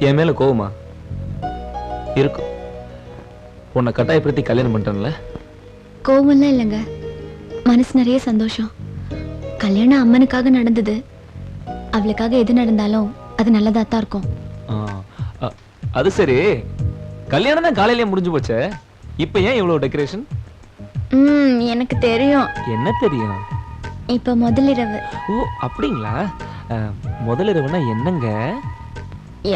என் மேல கோவமா இருக்கும்? உன்னை கட்டாயப்படுத்தி கல்யாணம் பண்ணிட்டேன்ல. கோவம்லாம் இல்லைங்க, மனசு நிறைய சந்தோஷம். கல்யாணம் அம்மனுக்காக நடந்தது. அவளுக்காக எது நடந்தாலும் அது நல்லதா தான் இருக்கும். அது சரி, கல்யாணம் தான் காலையிலேயே முடிஞ்சு போச்சே, இப்ப ஏன் இவ்வளவு டெக்கரேஷன்? எனக்கு தெரியும். என்ன தெரியும்? இப்ப முதலிரவு. ஓ அப்படிங்களா? முதலிரவுனா என்னங்க?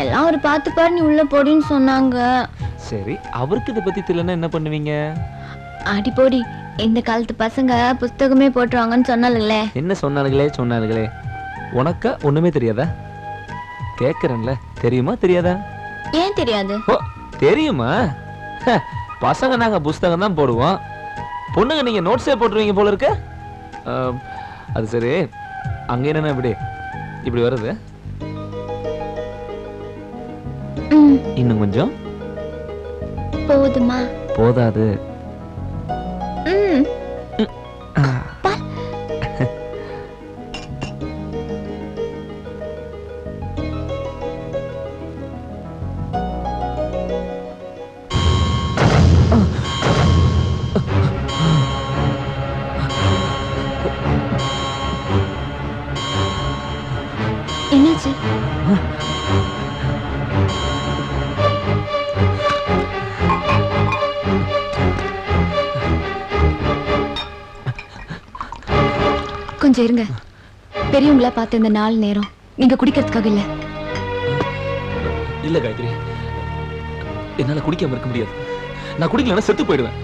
எல்லாம் ஒரு பார்த்து பாரு, நீ உள்ள போடின்னு சொன்னாங்க. சரி, அவருக்கு இதை பத்தி தெரியலன்னா என்ன பண்ணுவீங்க? அடி போடி, இந்த காலத்து பசங்க புஸ்தகமே போட்டுருவாங்கன்னு சொன்னாலுங்களே. என்ன சொன்னாலுங்களே? உனக்கா ஒண்ணுமே தெரியாதா? கேக்குறேன்ல, தெரியுமா தெரியாதா? ஏன் தெரியாது? ஓ தெரியுமா? பசங்க நாங்க புஸ்தகம் தான் போடுவோம், பொண்ணுங்க நீங்க நோட்ஸே போட்டுருவீங்க போல இருக்கு. அது சரி, அங்க என்னன்னா இப்படி வருது? இன்னும் கொஞ்சம் போதுமா? போதாது. என்னாச்சு? கொஞ்சம் இருங்க. பெரியவங்களா பார்த்த இந்த நாலு நேரம் நீங்க குடிக்கிறதுக்காக இல்ல. இல்ல காயத்ரி, என்னால குடிக்காம இருக்க முடியாது. நான் குடிக்கலன்னா செத்து போயிடுவேன்.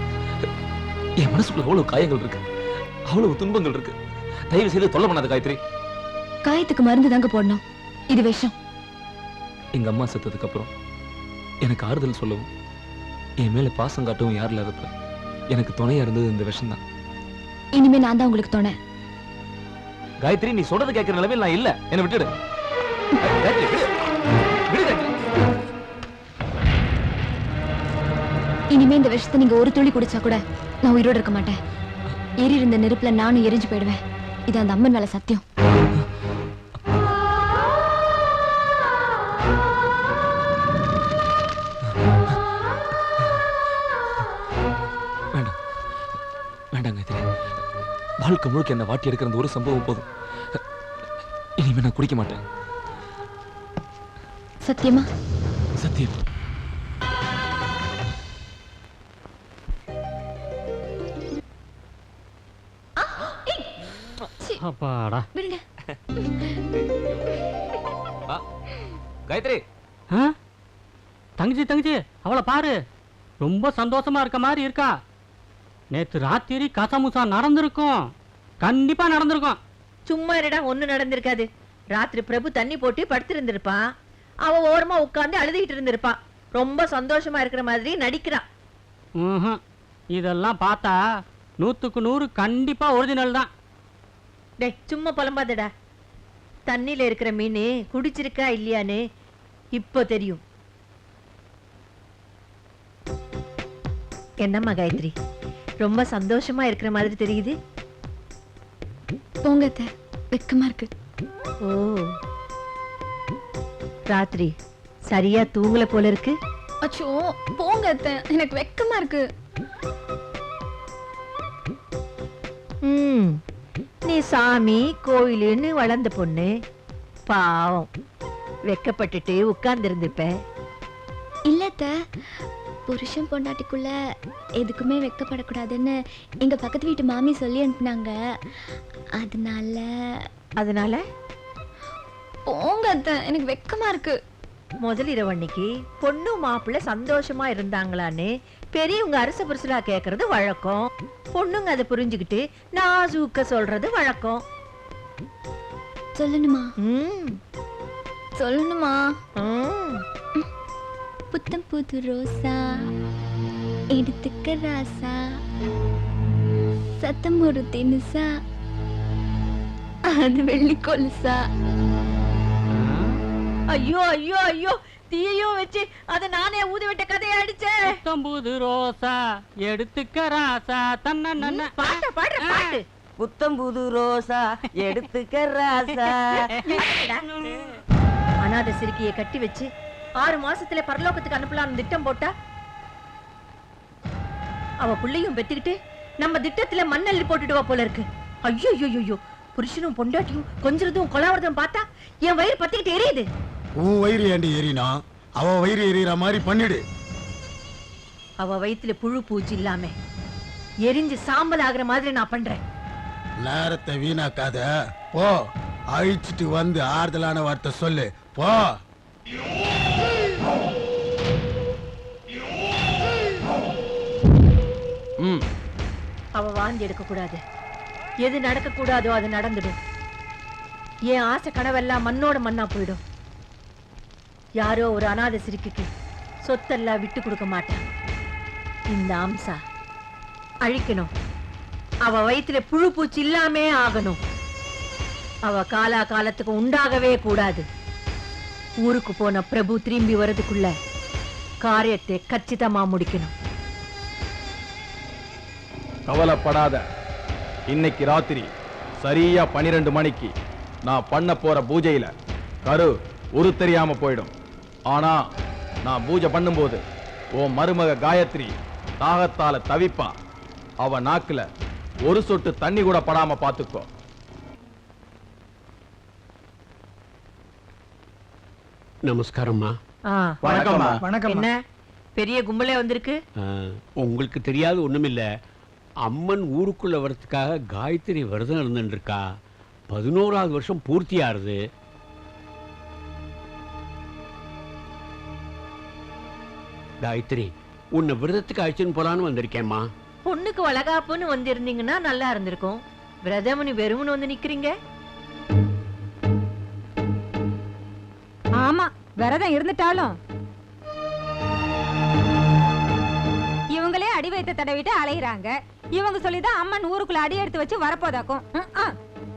என் மனசுக்குள்ள அவ்வளவு காயங்கள் இருக்கு, அவ்வளவு துன்பங்கள் இருக்கு. தயவு செய்து தொல்லை பண்ணாத காயத்ரி. காயத்துக்கு மருந்து தாங்க போடணும், இது விஷம். எங்க அம்மா செத்ததுக்கு அப்புறம் எனக்கு ஆறுதல் சொல்லவும், என் மேல பாசம் காட்டவும் யாரில் இருப்ப எனக்கு துணையா இருந்தது இந்த விஷம் தான். இனிமே நான் தான் உங்களுக்கு துணை. காயத்ரி, நீ சொல்றது கேட்கிற நிலைமையில் நான் இல்ல, என்ன விட்டுடு. இனிமே இந்த விஷத்தை நீங்க ஒரு துளி குடிச்சா கூட நான் உயிரோடு இருக்க மாட்டேன். எரி இருந்த நெருப்புல நானும் எரிஞ்சு போயிடுவேன். இது அந்த அம்மன் மேல சத்தியம். வேண்டாம் வேண்டாம் காயத்ரி, வாழ்க்கை முழுக்க என்ன வாட்டி எடுக்கிற அந்த ஒரு சம்பவம் போதும். இனிமே நான் குடிக்க மாட்டேன். சத்தியமா? சத்தியம். அப்பாடா. விடுங்க. காயத்ரி, தங்கச்சி அவளை பாரு, ரொம்ப சந்தோஷமா இருக்க மாதிரி இருக்கா. நேத்து ராத்திரி கசமுசா நடந்திருக்கும், கண்டிப்பா நடந்திருக்கும். சும்மா இருடா, ஒண்ணு நடந்திருக்காது. ராத்திரி பிரபு தண்ணி போட்டு படுத்திருந்திருப்பான், அவ ஓரமா உட்கார்ந்து அழுதுகிட்டு இருந்திருப்பான். ரொம்ப சந்தோஷமா இருக்கிற மாதிரி நடிக்கிறான். இதெல்லாம் பார்த்தா 100க்கு 100 கண்டிப்பா ஒரிஜினல் தான். டேய் சும்மா புலம்பாதடா. தண்ணியில இருக்கிற மீன் குடிச்சிருக்கா இல்லையான்னு இப்போ தெரியும். என்னம்மா காயத்ரி, ரொம்ப சந்தோஷமா இருக்கிற மாதிரி தெரியுது. போங்க அத்தை, வெக்கமா இருக்கு. ஓ, ராத்திரி சரியா தூங்கல போல இருக்கு. அச்சோ போங்க அத்தை, எனக்கு வெக்கமா இருக்கு. நீ சாமி கோயிலுன்னு வளர்ந்த பொண்ணு, பாவம் வெக்கப்பட்டுட்டு உட்கார்ந்து இருந்திருப்ப. இல்ல அத்தை, புருஷன் பொண்டாட்டிக்குள்ள எதுக்குமே வெக்கப்படக்கூடாதுன்னு எங்க பக்கத்து வீட்டு மாமி சொல்லி அனுப்புனாங்க. அதனால போங்க அத்தை, எனக்கு வெக்கமா இருக்கு. முதலிரவு அன்னைக்கு பொண்ணு மாப்பிள்ள சந்தோஷமா இருந்தாங்களான்னு பெரியவங்க அரச புருஷலா கேக்குறது வழக்கம். பொண்ணுங்க அதை புரிஞ்சுக்கிட்டு நாசூக்க சொல்றது வழக்கம். சொல்லணுமா? சொல்லணுமா? புத்தம் புது ரோசா எடுத்துக்க ராசா, சத்தம் ஒரு தினுசா அது வெள்ளி கொலுசா. ஐயோ ஐயோ ஐயோ, தீயையும் வச்சு அத நானே ஊதி விட்ட கதையை அடிச்சேன். புத்தம் புது ரோசா எடுத்துக்க ராசா, தன்ன பாட்டு பாடுற பாட்டு. புத்தம் புது ரோசா எடுத்துக்க ராசா. அனாதை சிறுக்கியை கட்டி வச்சு 6 மாசத்துல பரலோகத்துக்கு அனுப்பலாம்னு திட்டம் போட்டா அவ புள்ளையும் பெத்துக்கிட்டு நம்ம திட்டத்துல மண்ணள்ளி போட்டுடுவா போல இருக்கு. ஐயோ ஐயோ, புருஷனும் பொண்டாட்டியும் கொஞ்சறதும் கொலாவறதும் பார்த்தா என் வயிறு பத்திக்கிட்டு எரியுது. உன் வயிறு ஏண்டி எரினா அவ வயிறு எரியற மாதிரி பண்ணிடு. அவ வயித்துல புழு பூச்சி இல்லாம எரிஞ்சு சாம்பல் ஆகுற மாதிரி நான் பண்றேன். நேரத்தை வீணாக்காத, போ. அழிச்சிட்டு வந்து ஆறுதலான வார்த்தை சொல்லு, போ. அவ வாந்தி எடுக்க கூடாது. எது நடக்க கூடாதோ அது நடந்துடும். என் ஆசை கனவெல்லாம் மண்ணோட மண்ணா போயிடும். யாரோ ஒரு அநாத சிறுக்குக்கு சொத்தெல்லாம் விட்டு கொடுக்க மாட்டான். இந்த அம்சா அழிக்கணும். அவ வயித்துல புழு பூச்சி இல்லாமே ஆகணும். அவ காலா காலத்துக்கு உண்டாகவே கூடாது. ஊருக்கு போன பிரபு திரும்பி வரதுக்குள்ள காரியத்தை கச்சிதமா முடிக்கணும். கவலைப்படாத. இன்னைக்கு ராத்திரி சரியா 12 மணிக்கு நான் பண்ண போற பூஜையில கரு உரு தெரியாம போயிடும். ஆனா நான் பூஜை பண்ணும்போது உன் மருமக காயத்ரி தாகத்தால தவிப்பா. அவ நாக்குல ஒரு சொட்டு தண்ணி கூட படாம பாத்துக்கோ. நமஸ்காரம்மா. வணக்கம்மா. என்ன பெரிய கும்பலே வந்திருக்கு? உங்களுக்கு தெரியாது ஒண்ணுமில்ல. அம்மன் ஊருக்குள்ள வரதுக்காக காயத்ரி விரதம் இருந்துட்டு இருக்கா. 11வது வருஷம் பூர்த்தி ஆறுது. காயத்ரி, உன்னை விரதத்துக்கு அழைச்சுன்னு போலான்னு வந்திருக்கேம்மா. பொண்ணுக்கு வளகாப்புன்னு வந்திருந்தீங்கன்னா நல்லா இருந்திருக்கும். விரதம்னு வெறும்னு வந்து நிக்கிறீங்க. ஆமா, விரதம் இருந்துட்டாலும் இவங்களே அடி வைத்த தடவிட்டு அலையிறாங்க. இவங்க சொல்லிதான் அம்மன் ஊருக்குள்ள அடி எடுத்து வச்சு வரப்போதாக்கும்.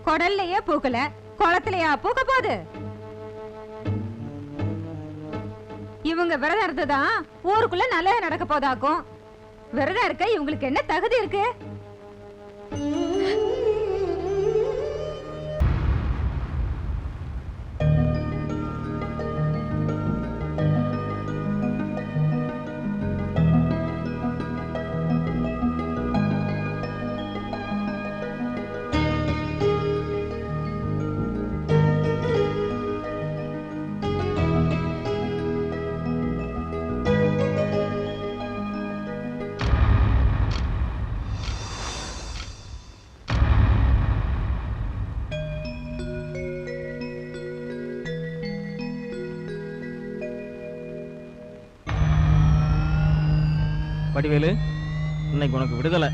கொடல்லையே பூக்கல, குளத்திலேயா பூக்க போகுது? இவங்க விரதம் இருந்துதான் ஊருக்குள்ள நல்லது நடக்க போதாக்கும். விரதம் இருக்க இவங்களுக்கு என்ன தகுதி இருக்கு? வடிவேலு, இன்னைக்கு உனக்கு விடுதலை.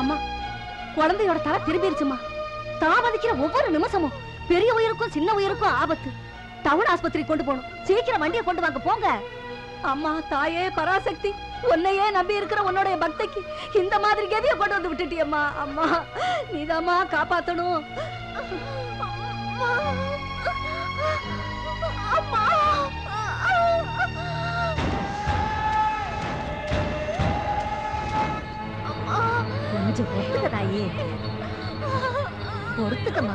அம்மா, குழந்தையோட தலை திரும்பிருச்சுமா. தாமதிக்கிற ஒவ்வொரு நிமிஷமும் பெரிய உயிருக்கும் சின்ன உயிருக்கும் ஆபத்து. டவுன் ஆஸ்பத்திரி கொண்டு போகணும். சீக்கிரம் வண்டியை கொண்டு வாங்க, போங்க. அம்மா, தாயே பராசக்தி, உன்னையே நம்பி இருக்கிற உன்னுடைய பக்திக்கு இந்த மாதிரி கதியை கொண்டு வந்து விட்டுட்டியம்மா. அம்மா, நீதாம்மா காப்பாத்தணும். கொஞ்சம் பொறுத்துக்க தாயே, பொறுத்துக்கம்மா.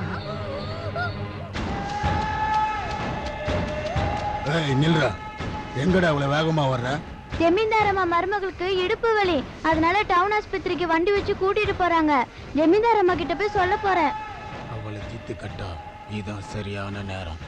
ஏய் நில்றா, எங்கடா அவ்வளவு வேகமா வர்ற? ஜமீன்தாரம்மா மருமகளுக்கு இடுப்பு வலி, அதனால டவுன் ஆஸ்பத்திரிக்கு வண்டி வச்சு கூட்டிட்டு போறாங்க. ஜமீன்தாரம்மா கிட்ட போய் சொல்ல போறேன். அவளை தீத்து கட்டா இதுதான் சரியான நேரம்.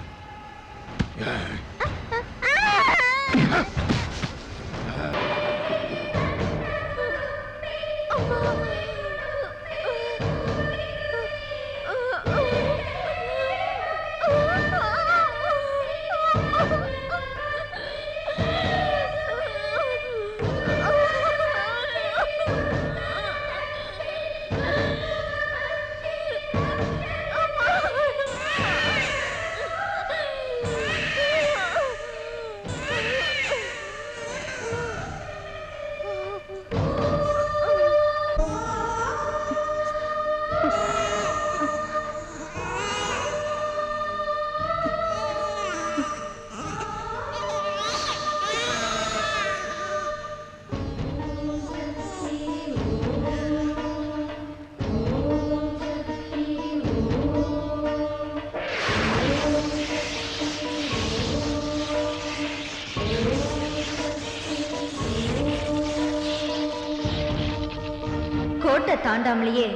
கோட்டை தாண்டாமலேயே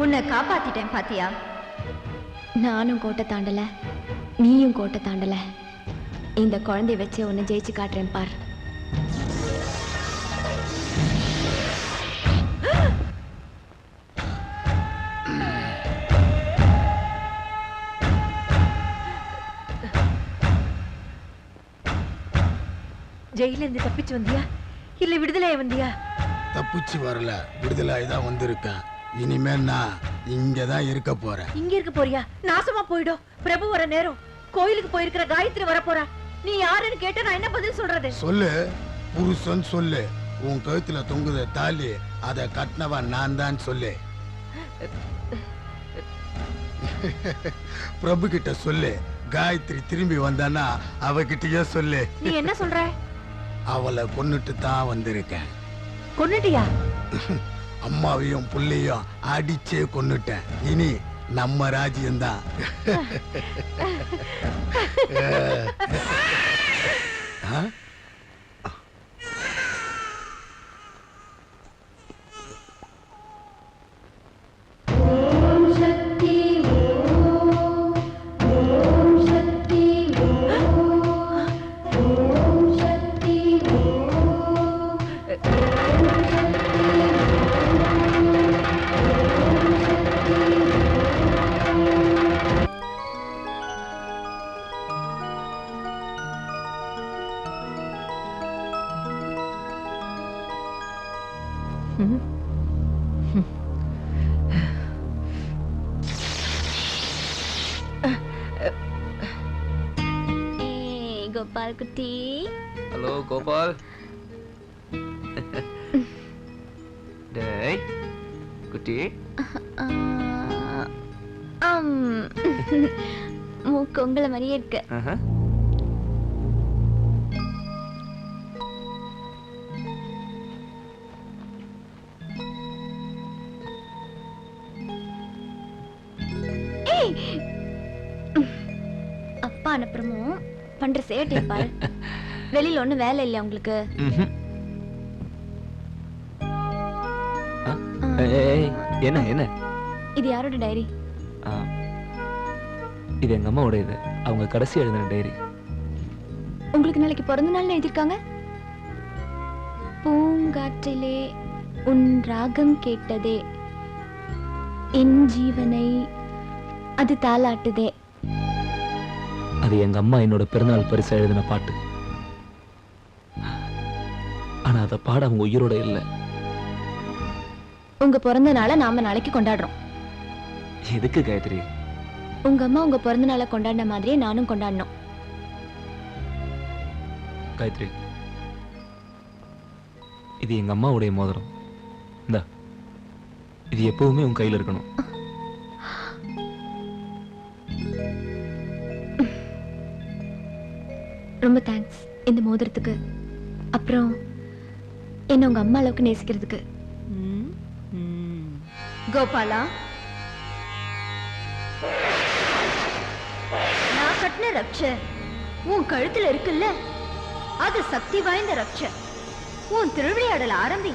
உன்னை காப்பாத்திட்டேன் பாத்தியா? நானும் கோட்டை தாண்டல, நீயும் கோட்டை தாண்டல. இந்த குழந்தைய வச்சு உன்னை ஜெயிச்சு காட்டுறேன் பார். ஜெயில இருந்து தப்பிச்சு வந்தியா இல்ல விடுதலையா வந்தியா? தப்பிச்சு வரல, விடுதலாய் தான் வந்திருக்கேன். இனிமேல் நான் இங்கதான் இருக்க போறேன். இங்க இருக்க போறியா? நாசமா போயிடும். பிரபு வர நேரம். கோயிலுக்கு போயிருக்கிற காயத்ரி வர போறா. நீ யாருன்னு கேட்ட நான் என்ன பதில் சொல்றது? சொல்லு, புருஷன் சொல்லு. உன் கழுத்துல தொங்குத தாலி அத கட்டினவன் நான் தான் சொல்லு. பிரபு கிட்ட சொல்லு, காயத்ரி திரும்பி வந்தானா அவகிட்டயே சொல்லு. நீ என்ன சொல்ற? அவளை கொன்னுட்டு தான் வந்திருக்கேன். கொன்னுட்டியா? அம்மாவையும் புள்ளையும் அடிச்சே கொன்னுட்டேன். இனி நம்ம ராஜ்யம்தான். கோபால் குட்டி. ஹலோ கோபால். டேய் குட்டி. மூக்கு உங்களை மாதிரியே இருக்கு. அப்பா அனுப்புறமும் பண்ற சேட்டை பாரு. வெளியில ஒண்ணும் வேலை இல்லையா உங்களுக்கு? என்ன என்ன இது யாரோட டைரி? இது எங்க அம்மாவோட. இது அவங்க கடைசி எழுதின டைரி. உங்களுக்கு நாளைக்கு பிறந்த நாள் எழுதிருக்காங்க. பூங்காற்றிலே உன் ராகம் கேட்டதே, என் ஜீவனை அது தாலாட்டுதே. அது எங்க அம்மா என்னோட பிறந்தநாள் பரிசா எழுதின பாட்டு. ஆனா அத பாட அவங்க உயிரோட இல்ல. உங்க பிறந்த நாளை நாம நாளைக்கு கொண்டாடுறோம். எதுக்கு காயத்ரி? உங்க அம்மா உங்க பிறந்த நாளை கொண்டாடின மாதிரியே நானும் கொண்டாடணும். காயத்ரி, இது எங்க அம்மாவுடைய மோதிரம். இந்தா, இது எப்பவுமே உன் கையில இருக்கணும். ரொம்ப தேங்க்ஸ் இந்த மோதிரத்துக்கு. அப்புறம் என்ன உங்க அம்மா அளவுக்கு நேசிக்கிறதுக்கு. கோபாலா, நான் கட்டின ரக்ஷ உன் கழுத்துல இருக்குல்ல, அது சக்தி வாய்ந்த ரக்ஷ. உன் திருவிளையாடல் ஆரம்பி